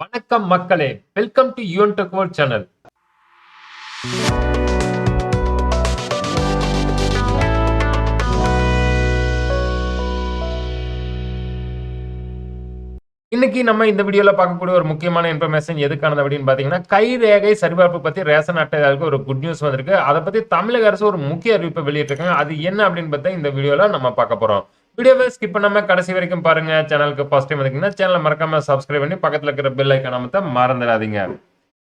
வணக்கம் மக்களே, welcome to Yuvan tech world channel. இன்னைக்கு நம்ம இந்த வீடியோல பார்க்கக்கூடிய ஒரு முக்கியமான இன்ஃபர்மேஷன் எதுக்கானது அப்படின்னு பாத்தீங்கன்னா, கைரேகை சரிபார்ப்பு பத்தி ரேஷன் அட்டைதாரருக்கு ஒரு குட் நியூஸ் வந்திருக்கு. அதை பத்தி தமிழக அரசு ஒரு முக்கிய அறிவிப்பை வெளியிட்டிருக்காங்க. அது என்ன அப்படின்னு பார்த்தா இந்த வீடியோல நம்ம பார்க்க போறோம். வீடியோவை ஸ்கிப் பண்ணாம கடைசி வரைக்கும் பாருங்க. சேனலுக்கு ஃபர்ஸ்ட் டைம் வந்தீங்கன்னா சேனலை மறக்காம சப்ஸ்கிரைப் பண்ணி பக்கத்துல இருக்கிற பெல் ஐக்கான அமர்த்த மறந்துடாதீங்க.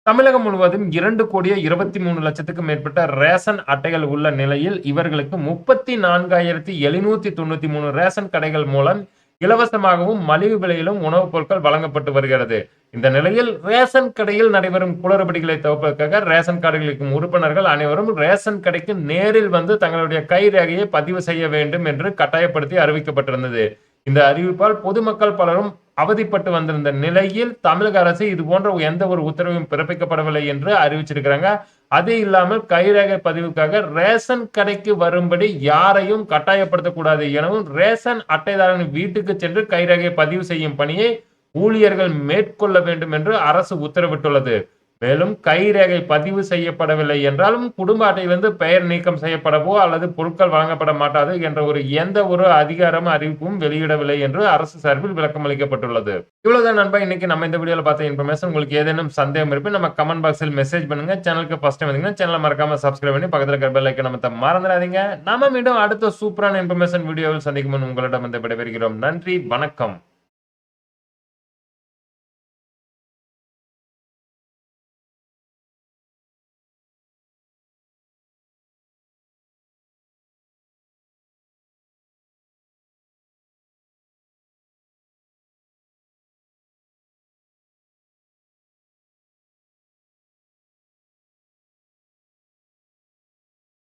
தமிழகம் முழுவதும் 2,23,00,000க்கும் மேற்பட்ட ரேஷன் அட்டைகள் உள்ள நிலையில் இவர்களுக்கு 34,793 ரேஷன் கடைகள் மூலம் இலவசமாகவும் மலிவு விலையிலும் உணவுப் பொருட்கள் வழங்கப்பட்டு வருகிறது. இந்த நிலையில் ரேஷன் கடையில் நடைபெறும் குளறுபடிகளை தவிர்ப்பதற்காக ரேஷன் கார்டுகளுக்கும் உறுப்பினர்கள் அனைவரும் ரேஷன் கடைக்கு நேரில் வந்து தங்களுடைய கைரேகையை பதிவு செய்ய வேண்டும் என்று கட்டாயப்படுத்தி அறிவிக்கப்பட்டிருந்தது. இந்த அறிவிப்பால் பொதுமக்கள் பலரும் அவதிப்பட்டு வந்திருந்த நிலையில் தமிழக அரசு இது போன்ற எந்த ஒரு உத்தரவும் பிறப்பிக்கப்படவில்லை என்று அறிவிச்சிருக்கிறாங்க. அது இல்லாமல் கைரேகை பதிவுக்காக ரேஷன் கடைக்கு வரும்படி யாரையும் கட்டாயப்படுத்தக்கூடாது எனவும் ரேஷன் அட்டைதாரன் வீட்டுக்கு சென்று கைரேகை பதிவு செய்யும் பணியை ஊழியர்கள் மேற்கொள்ள வேண்டும் என்று அரசு உத்தரவிட்டுள்ளது. மேலும் கைரேகை பதிவு செய்யப்படவில்லை என்றாலும் குடும்ப அட்டையிலிருந்து பெயர் நீக்கம் செய்யப்படவோ அல்லது பொருட்கள் வழங்கப்பட மாட்டாது என்ற எந்த ஒரு அதிகாரமும் அறிவிப்பும் வெளியிடவில்லை என்று அரசு சார்பில் விளக்கம் அளிக்கப்பட்டுள்ளது. இவ்வளவுதான் நண்பா, இன்னைக்கு நம்ம இந்த வீடியோல பார்த்த இன்ஃபர்மேஷன். உங்களுக்கு ஏதேனும் சந்தேகம் இருப்பது நம்ம கமெண்ட் பாக்ஸில் மெசேஜ் பண்ணுங்க. சேனலுக்கு ஃபர்ஸ்ட் டைம் வந்தீங்கன்னா சேனலை மறக்காம சப்ஸ்கிரைப் பண்ணி பக்கத்துல இருக்கிற பெல் ஐக்கான அமர்த்த மறந்துடாதீங்க. நாம மீண்டும் அடுத்த சூப்பரான இன்ஃபர்மேஷன் வீடியோவில் சந்திக்கும் முன் உங்களிடம் வந்து விடைபெறுகிறோம். நன்றி, வணக்கம்.